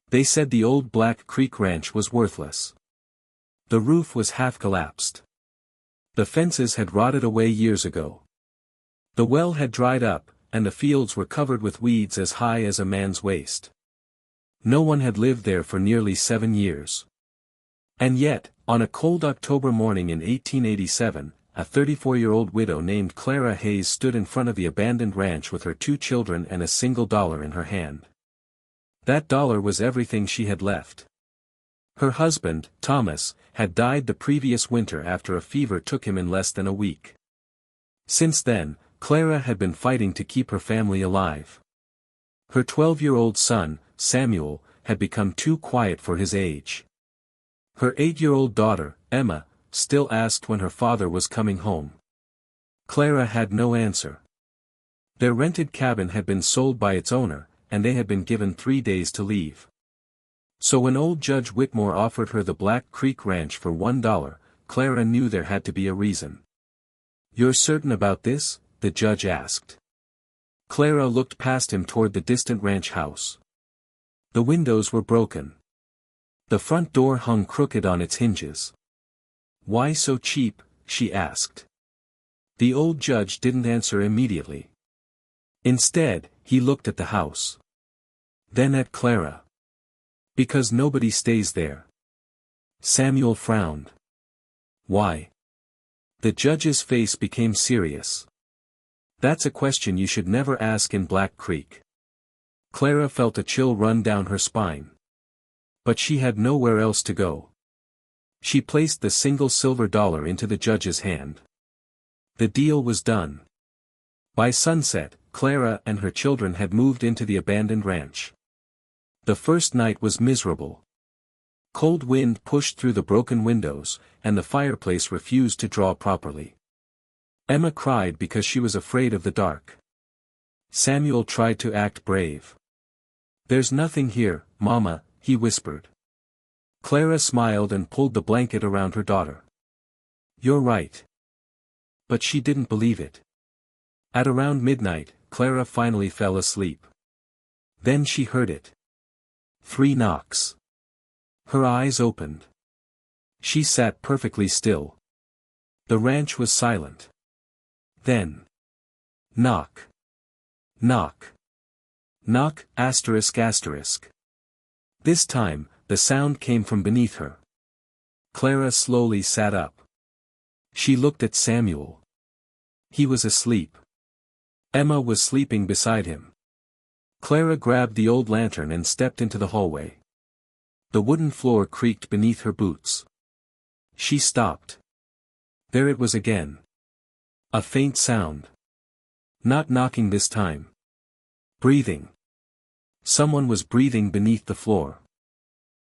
They said the old Black Creek Ranch was worthless. The roof was half collapsed. The fences had rotted away years ago. The well had dried up, and the fields were covered with weeds as high as a man's waist. No one had lived there for nearly 7 years. And yet, on a cold October morning in 1887, a 34-year-old widow named Clara Hayes stood in front of the abandoned ranch with her 2 children and a single dollar in her hand. That dollar was everything she had left. Her husband, Thomas, had died the previous winter after a fever took him in less than a week. Since then, Clara had been fighting to keep her family alive. Her 12-year-old son, Samuel, had become too quiet for his age. Her 8-year-old daughter, Emma, still asked when her father was coming home. Clara had no answer. Their rented cabin had been sold by its owner, and they had been given 3 days to leave. So when old Judge Whitmore offered her the Black Creek Ranch for $1, Clara knew there had to be a reason. "You're certain about this?" the judge asked. Clara looked past him toward the distant ranch house. The windows were broken. The front door hung crooked on its hinges. "Why so cheap?" she asked. The old judge didn't answer immediately. Instead, he looked at the house. Then at Clara. "Because nobody stays there." Samuel frowned. "Why?" The judge's face became serious. "That's a question you should never ask in Black Creek." Clara felt a chill run down her spine. But she had nowhere else to go. She placed the single silver dollar into the judge's hand. The deal was done. By sunset, Clara and her children had moved into the abandoned ranch. The first night was miserable. Cold wind pushed through the broken windows, and the fireplace refused to draw properly. Emma cried because she was afraid of the dark. Samuel tried to act brave. "There's nothing here, Mama," he whispered. Clara smiled and pulled the blanket around her daughter. "You're right." But she didn't believe it. At around midnight, Clara finally fell asleep. Then she heard it. 3 knocks. Her eyes opened. She sat perfectly still. The ranch was silent. Then. Knock. Knock. Knock, ***. This time, the sound came from beneath her. Clara slowly sat up. She looked at Samuel. He was asleep. Emma was sleeping beside him. Clara grabbed the old lantern and stepped into the hallway. The wooden floor creaked beneath her boots. She stopped. There it was again. A faint sound. Not knocking this time. Breathing. Someone was breathing beneath the floor.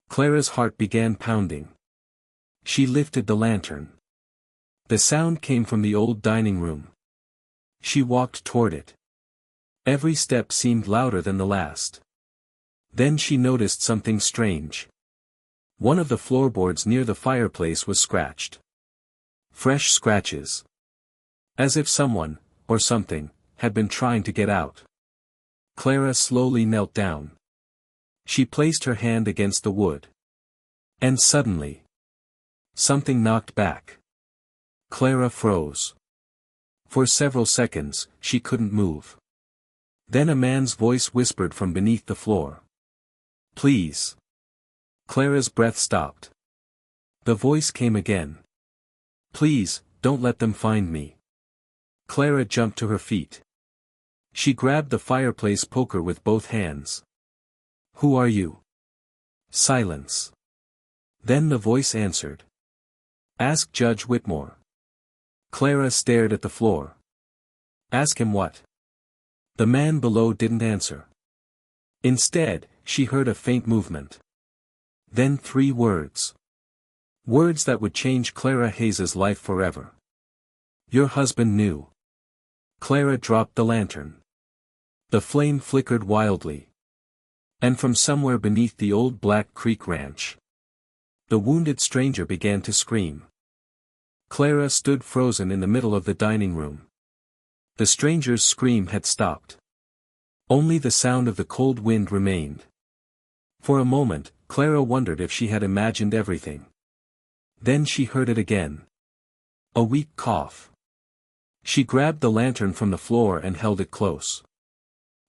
Clara's heart began pounding. She lifted the lantern. The sound came from the old dining room. She walked toward it. Every step seemed louder than the last. Then she noticed something strange. One of the floorboards near the fireplace was scratched. Fresh scratches. As if someone, or something, had been trying to get out. Clara slowly knelt down. She placed her hand against the wood. And suddenly, something knocked back. Clara froze. For several seconds, she couldn't move. Then a man's voice whispered from beneath the floor. "Please." Clara's breath stopped. The voice came again. "Please, don't let them find me." Clara jumped to her feet. She grabbed the fireplace poker with both hands. "Who are you?" Silence. Then the voice answered. "Ask Judge Whitmore." Clara stared at the floor. "Ask him what?" The man below didn't answer. Instead, she heard a faint movement. Then 3 words. Words that would change Clara Hayes's life forever. "Your husband knew." Clara dropped the lantern. The flame flickered wildly. And from somewhere beneath the old Black Creek Ranch, the wounded stranger began to scream. Clara stood frozen in the middle of the dining room. The stranger's scream had stopped. Only the sound of the cold wind remained. For a moment, Clara wondered if she had imagined everything. Then she heard it again. A weak cough. She grabbed the lantern from the floor and held it close.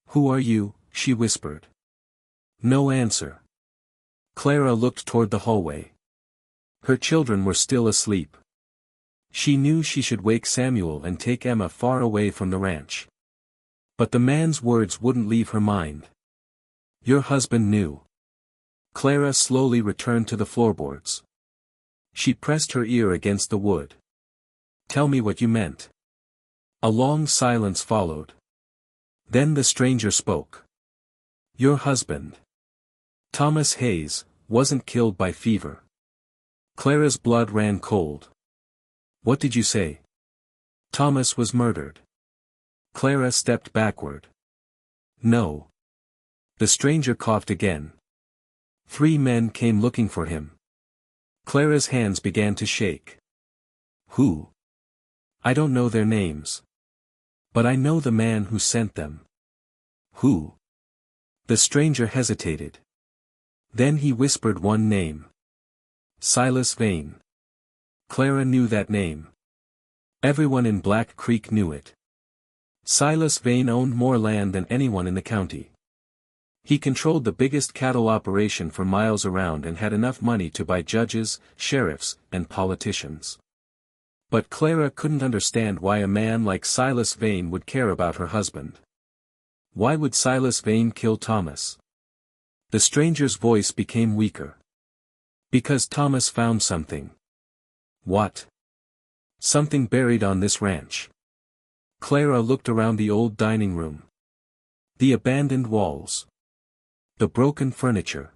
"Who are you?" she whispered. No answer. Clara looked toward the hallway. Her children were still asleep. She knew she should wake Samuel and take Emma far away from the ranch. But the man's words wouldn't leave her mind. "Your husband knew." Clara slowly returned to the floorboards. She pressed her ear against the wood. "Tell me what you meant." A long silence followed. Then the stranger spoke. "Your husband, Thomas Hayes, wasn't killed by fever." Clara's blood ran cold. "What did you say?" "Thomas was murdered." Clara stepped backward. "No." The stranger coughed again. "3 men came looking for him." Clara's hands began to shake. "Who?" "I don't know their names. But I know the man who sent them." "Who?" The stranger hesitated. Then he whispered one name. "Silas Vane." Clara knew that name. Everyone in Black Creek knew it. Silas Vane owned more land than anyone in the county. He controlled the biggest cattle operation for miles around and had enough money to buy judges, sheriffs, and politicians. But Clara couldn't understand why a man like Silas Vane would care about her husband. Why would Silas Vane kill Thomas? The stranger's voice became weaker. "Because Thomas found something." "What?" "Something buried on this ranch." Clara looked around the old dining room. The abandoned walls. The broken furniture.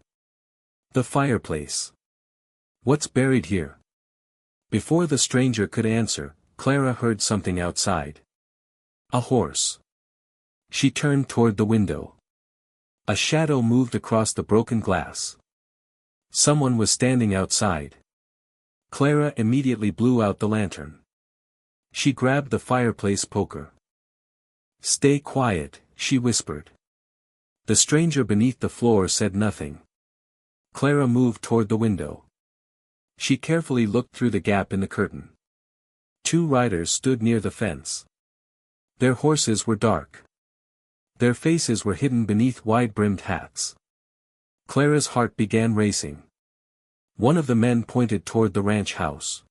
The fireplace. "What's buried here?" Before the stranger could answer, Clara heard something outside. A horse. She turned toward the window. A shadow moved across the broken glass. Someone was standing outside. Clara immediately blew out the lantern. She grabbed the fireplace poker. "Stay quiet," she whispered. The stranger beneath the floor said nothing. Clara moved toward the window. She carefully looked through the gap in the curtain. 2 riders stood near the fence. Their horses were dark. Their faces were hidden beneath wide-brimmed hats. Clara's heart began racing. One of the men pointed toward the ranch house.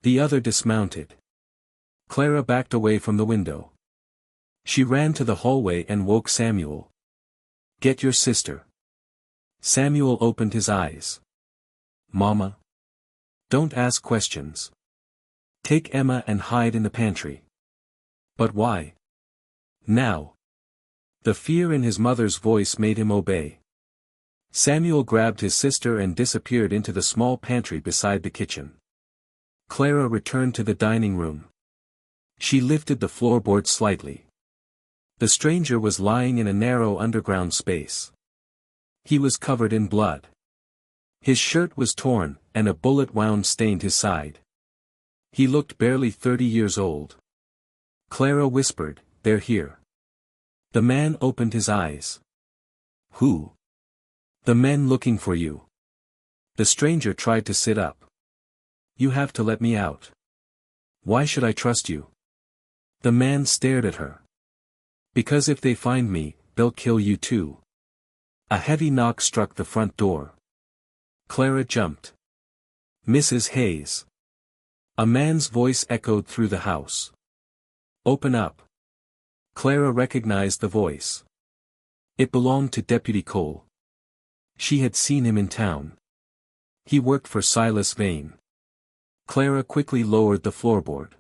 The other dismounted. Clara backed away from the window. She ran to the hallway and woke Samuel. "Get your sister." Samuel opened his eyes. "Mama?" "Don't ask questions. Take Emma and hide in the pantry." "But why?" "Now." The fear in his mother's voice made him obey. Samuel grabbed his sister and disappeared into the small pantry beside the kitchen. Clara returned to the dining room. She lifted the floorboard slightly. The stranger was lying in a narrow underground space. He was covered in blood. His shirt was torn, and a bullet wound stained his side. He looked barely 30 years old. Clara whispered, "They're here." The man opened his eyes. "Who?" "The men looking for you." The stranger tried to sit up. "You have to let me out." "Why should I trust you?" The man stared at her. "Because if they find me, they'll kill you too." A heavy knock struck the front door. Clara jumped. "Mrs. Hayes." A man's voice echoed through the house. "Open up." Clara recognized the voice. It belonged to Deputy Cole. She had seen him in town. He worked for Silas Vane. Clara quickly lowered the floorboard.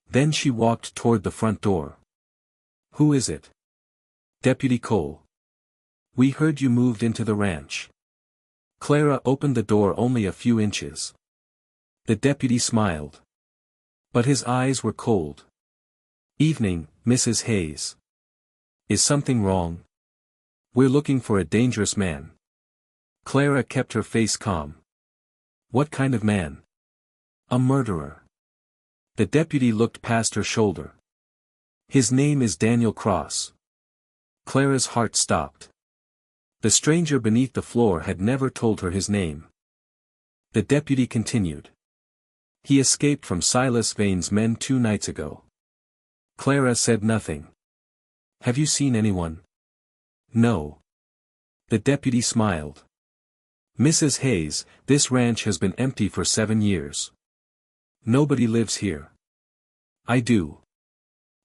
Then she walked toward the front door. "Who is it?" "Deputy Cole. We heard you moved into the ranch." Clara opened the door only a few inches. The deputy smiled. But his eyes were cold. "Evening, Mrs. Hayes. Is something wrong?" "We're looking for a dangerous man." Clara kept her face calm. "What kind of man?" "A murderer." The deputy looked past her shoulder. "His name is Daniel Cross." Clara's heart stopped. The stranger beneath the floor had never told her his name. The deputy continued. He escaped from Silas Vane's men 2 nights ago. Clara said nothing. Have you seen anyone? No. The deputy smiled. Mrs. Hayes, this ranch has been empty for 7 years. Nobody lives here. I do.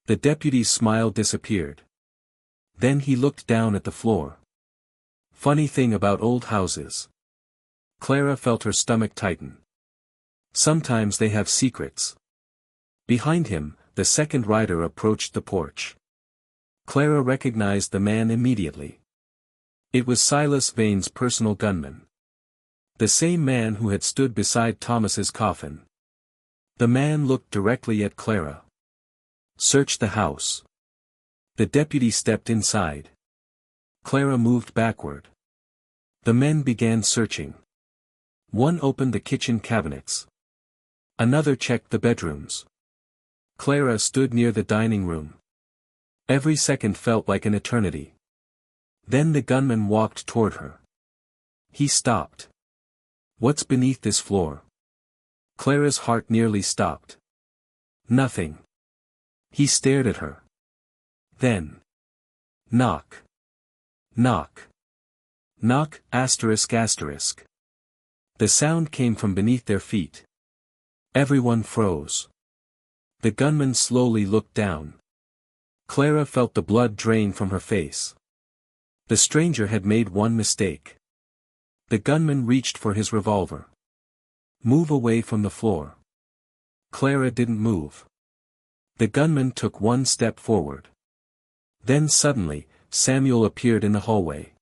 The deputy's smile disappeared. Then he looked down at the floor. Funny thing about old houses. Clara felt her stomach tighten. Sometimes they have secrets. Behind him, the second rider approached the porch. Clara recognized the man immediately. It was Silas Vane's personal gunman. The same man who had stood beside Thomas's coffin. The man looked directly at Clara. Search the house. The deputy stepped inside. Clara moved backward. The men began searching. One opened the kitchen cabinets. Another checked the bedrooms. Clara stood near the dining room. Every second felt like an eternity. Then the gunman walked toward her. He stopped. What's beneath this floor? Clara's heart nearly stopped. Nothing. He stared at her. Then. Knock. Knock. Knock, asterisk asterisk. The sound came from beneath their feet. Everyone froze. The gunman slowly looked down. Clara felt the blood drain from her face. The stranger had made one mistake. The gunman reached for his revolver. Move away from the floor. Clara didn't move. The gunman took one step forward. Then suddenly, Samuel appeared in the hallway.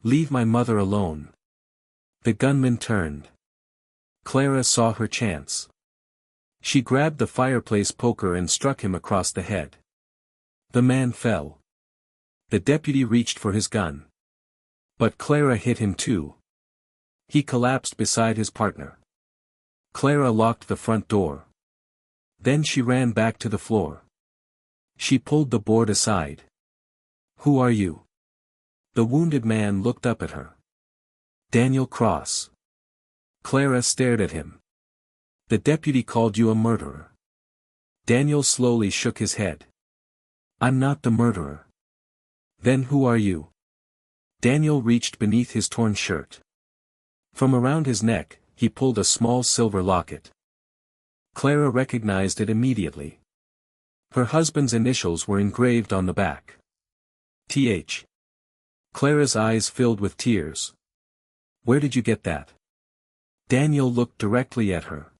Leave my mother alone. The gunman turned. Clara saw her chance. She grabbed the fireplace poker and struck him across the head. The man fell. The deputy reached for his gun. But Clara hit him too. He collapsed beside his partner. Clara locked the front door. Then she ran back to the floor. She pulled the board aside. Who are you? The wounded man looked up at her. Daniel Cross. Clara stared at him. The deputy called you a murderer. Daniel slowly shook his head. I'm not the murderer. Then who are you? Daniel reached beneath his torn shirt. From around his neck, he pulled a small silver locket. Clara recognized it immediately. Her husband's initials were engraved on the back. Th. Clara's eyes filled with tears. Where did you get that? Daniel looked directly at her.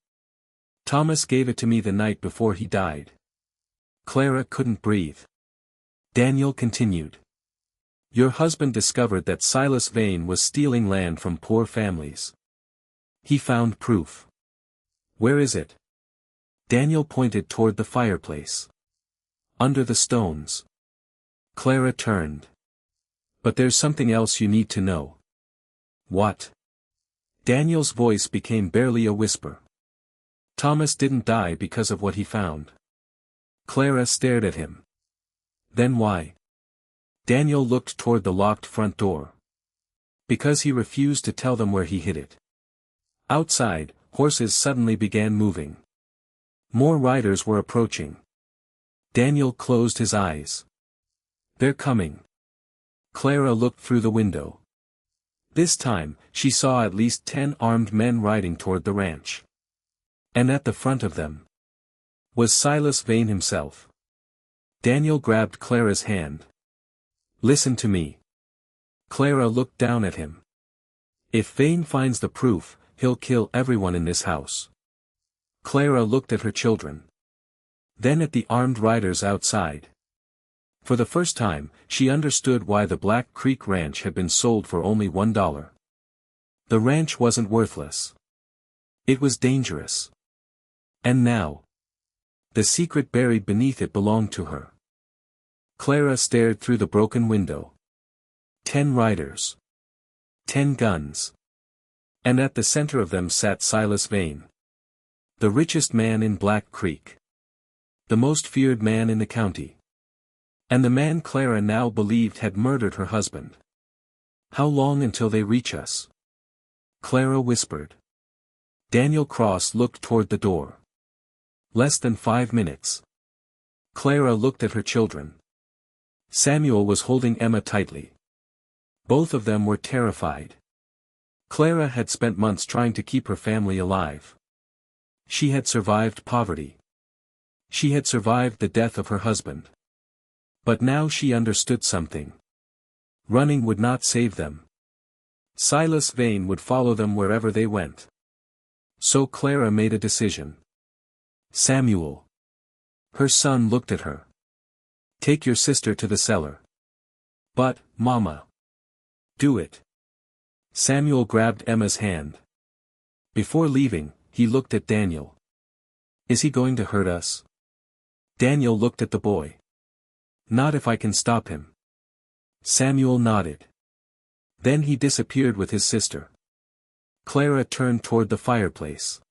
Thomas gave it to me the night before he died. Clara couldn't breathe. Daniel continued. Your husband discovered that Silas Vane was stealing land from poor families. He found proof. Where is it? Daniel pointed toward the fireplace. Under the stones. Clara turned. But there's something else you need to know. What? Daniel's voice became barely a whisper. Thomas didn't die because of what he found. Clara stared at him. Then why? Daniel looked toward the locked front door. Because he refused to tell them where he hid it. Outside, horses suddenly began moving. More riders were approaching. Daniel closed his eyes. They're coming. Clara looked through the window. This time, she saw at least 10 armed men riding toward the ranch. And at the front of them was Silas Vane himself. Daniel grabbed Clara's hand. Listen to me. Clara looked down at him. If Vane finds the proof, he'll kill everyone in this house. Clara looked at her children. Then at the armed riders outside. For the first time, she understood why the Black Creek Ranch had been sold for only $1. The ranch wasn't worthless. It was dangerous. And now, the secret buried beneath it belonged to her. Clara stared through the broken window. 10 riders. 10 guns. And at the center of them sat Silas Vane. The richest man in Black Creek. The most feared man in the county. And the man Clara now believed had murdered her husband. How long until they reach us? Clara whispered. Daniel Cross looked toward the door. Less than 5 minutes. Clara looked at her children. Samuel was holding Emma tightly. Both of them were terrified. Clara had spent months trying to keep her family alive. She had survived poverty. She had survived the death of her husband. But now she understood something. Running would not save them. Silas Vane would follow them wherever they went. So Clara made a decision. Samuel. Her son looked at her. Take your sister to the cellar. But, Mama. Do it. Samuel grabbed Emma's hand. Before leaving, he looked at Daniel. Is he going to hurt us? Daniel looked at the boy. Not if I can stop him. Samuel nodded. Then he disappeared with his sister. Clara turned toward the fireplace.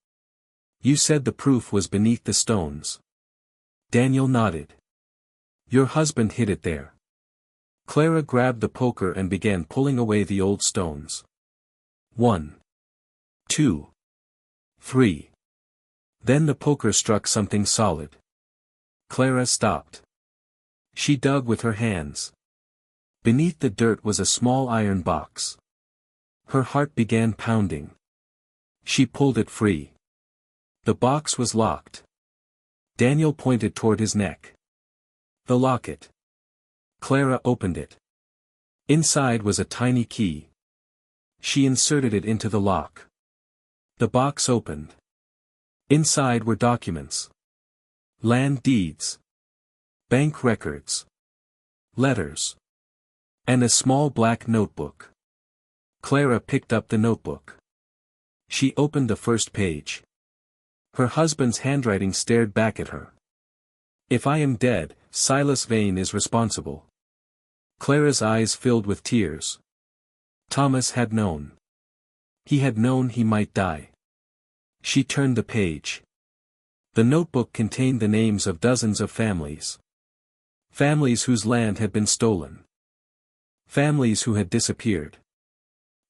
You said the proof was beneath the stones. Daniel nodded. Your husband hid it there. Clara grabbed the poker and began pulling away the old stones. 1, 2, 3. Then the poker struck something solid. Clara stopped. She dug with her hands. Beneath the dirt was a small iron box. Her heart began pounding. She pulled it free. The box was locked. Daniel pointed toward his neck. The locket. Clara opened it. Inside was a tiny key. She inserted it into the lock. The box opened. Inside were documents. Land deeds. Bank records. Letters. And a small black notebook. Clara picked up the notebook. She opened the first page. Her husband's handwriting stared back at her. If I am dead, Silas Vane is responsible. Clara's eyes filled with tears. Thomas had known. He had known he might die. She turned the page. The notebook contained the names of dozens of families. Families whose land had been stolen. Families who had disappeared.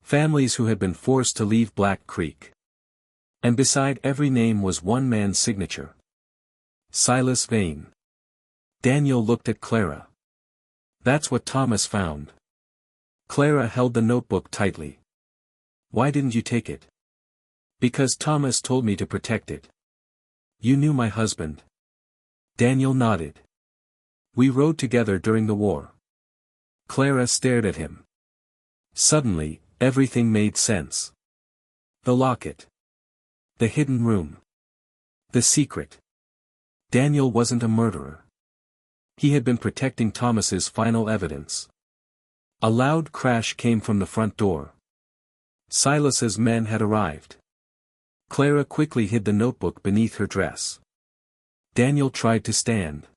Families who had been forced to leave Black Creek. And beside every name was one man's signature. Silas Vane. Daniel looked at Clara. That's what Thomas found. Clara held the notebook tightly. Why didn't you take it? Because Thomas told me to protect it. You knew my husband. Daniel nodded. We rode together during the war. Clara stared at him. Suddenly, everything made sense. The locket. The hidden room. The secret. Daniel wasn't a murderer. He had been protecting Thomas's final evidence. A loud crash came from the front door. Silas's men had arrived. Clara quickly hid the notebook beneath her dress. Daniel tried to stand.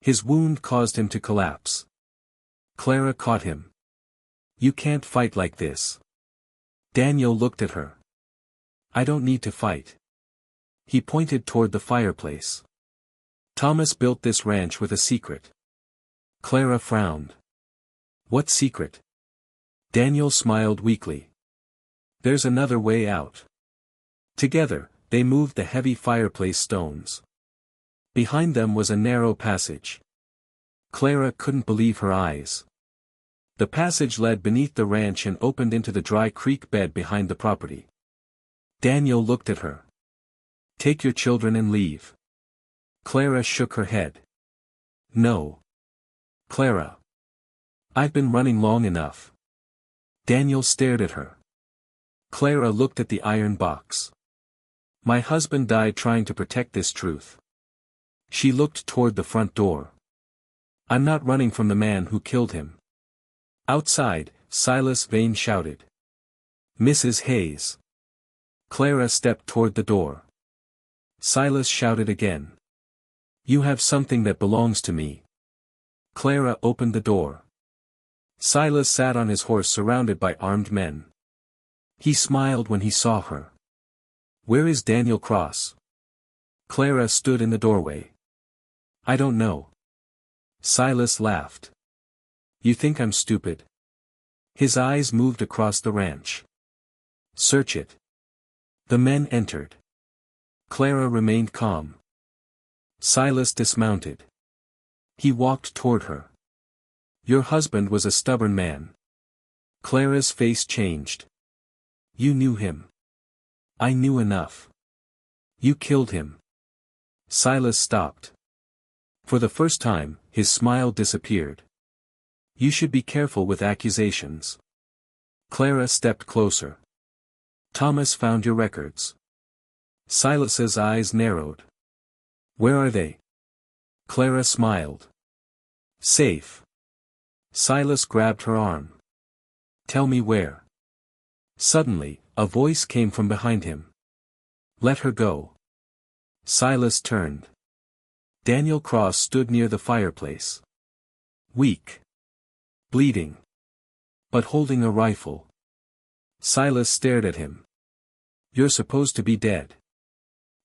His wound caused him to collapse. Clara caught him. You can't fight like this. Daniel looked at her. I don't need to fight. He pointed toward the fireplace. Thomas built this ranch with a secret. Clara frowned. What secret? Daniel smiled weakly. There's another way out. Together, they moved the heavy fireplace stones. Behind them was a narrow passage. Clara couldn't believe her eyes. The passage led beneath the ranch and opened into the dry creek bed behind the property. Daniel looked at her. Take your children and leave. Clara shook her head. No. Clara. I've been running long enough. Daniel stared at her. Clara looked at the iron box. My husband died trying to protect this truth. She looked toward the front door. I'm not running from the man who killed him. Outside, Silas Vane shouted. Mrs. Hayes. Clara stepped toward the door. Silas shouted again. You have something that belongs to me. Clara opened the door. Silas sat on his horse surrounded by armed men. He smiled when he saw her. Where is Daniel Cross? Clara stood in the doorway. I don't know. Silas laughed. You think I'm stupid? His eyes moved across the ranch. Search it. The men entered. Clara remained calm. Silas dismounted. He walked toward her. Your husband was a stubborn man. Clara's face changed. You knew him. I knew enough. You killed him. Silas stopped. For the first time, his smile disappeared. You should be careful with accusations. Clara stepped closer. Thomas found your records. Silas's eyes narrowed. Where are they? Clara smiled. Safe. Silas grabbed her arm. Tell me where. Suddenly, a voice came from behind him. Let her go. Silas turned. Daniel Cross stood near the fireplace. Weak. Bleeding. But holding a rifle. Silas stared at him. You're supposed to be dead.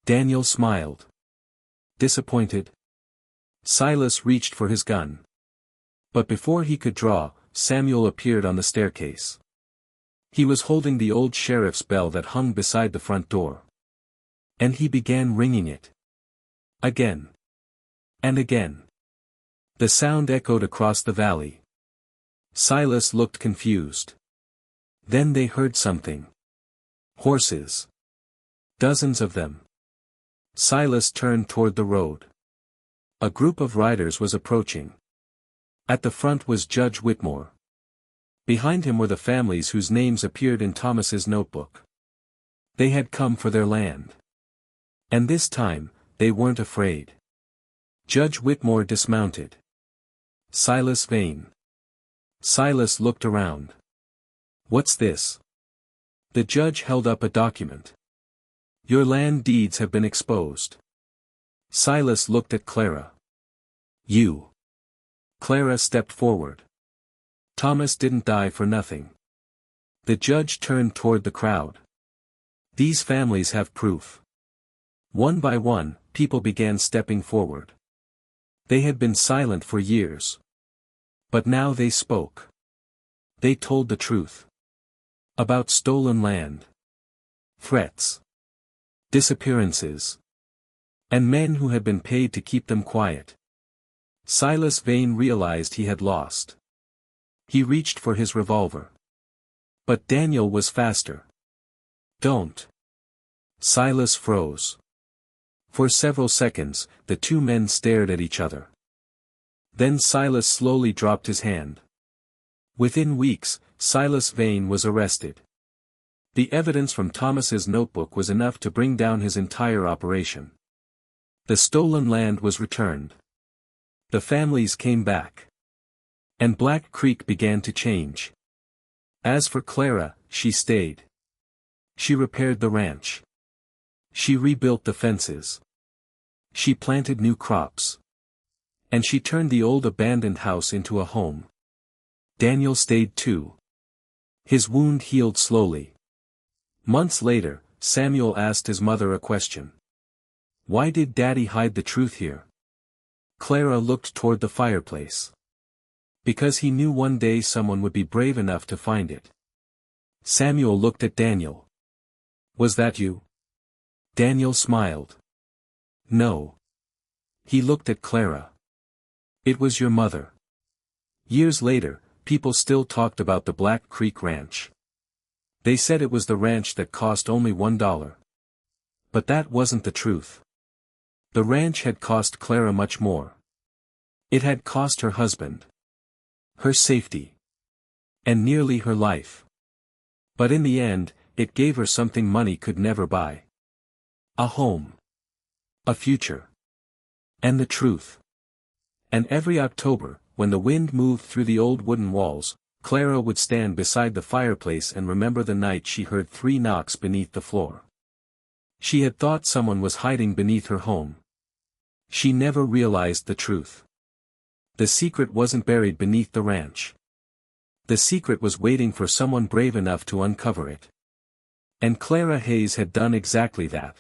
Daniel smiled. Disappointed? Silas reached for his gun. But before he could draw, Samuel appeared on the staircase. He was holding the old sheriff's bell that hung beside the front door. And he began ringing it. Again. And again. The sound echoed across the valley. Silas looked confused. Then they heard something. Horses. Dozens of them. Silas turned toward the road. A group of riders was approaching. At the front was Judge Whitmore. Behind him were the families whose names appeared in Thomas's notebook. They had come for their land. And this time, they weren't afraid. Judge Whitmore dismounted. Silas Vane. Silas looked around. What's this? The judge held up a document. Your land deeds have been exposed. Silas looked at Clara. You. Clara stepped forward. Thomas didn't die for nothing. The judge turned toward the crowd. These families have proof. One by one, people began stepping forward. They had been silent for years. But now they spoke. They told the truth. About stolen land. Threats. Disappearances. And men who had been paid to keep them quiet. Silas Vane realized he had lost. He reached for his revolver. But Daniel was faster. Don't. Silas froze. For several seconds, the two men stared at each other. Then Silas slowly dropped his hand. Within weeks, Silas Vane was arrested. The evidence from Thomas's notebook was enough to bring down his entire operation. The stolen land was returned. The families came back. And Black Creek began to change. As for Clara, she stayed. She repaired the ranch. She rebuilt the fences. She planted new crops. And she turned the old abandoned house into a home. Daniel stayed too. His wound healed slowly. Months later, Samuel asked his mother a question. Why did Daddy hide the truth here? Clara looked toward the fireplace. Because he knew one day someone would be brave enough to find it. Samuel looked at Daniel. Was that you? Daniel smiled. No. He looked at Clara. It was your mother. Years later, people still talked about the Black Creek Ranch. They said it was the ranch that cost only $1. But that wasn't the truth. The ranch had cost Clara much more. It had cost her husband. Her safety. And nearly her life. But in the end, it gave her something money could never buy. A home. A future. And the truth. And every October, when the wind moved through the old wooden walls, Clara would stand beside the fireplace and remember the night she heard 3 knocks beneath the floor. She had thought someone was hiding beneath her home. She never realized the truth. The secret wasn't buried beneath the ranch. The secret was waiting for someone brave enough to uncover it. And Clara Hayes had done exactly that.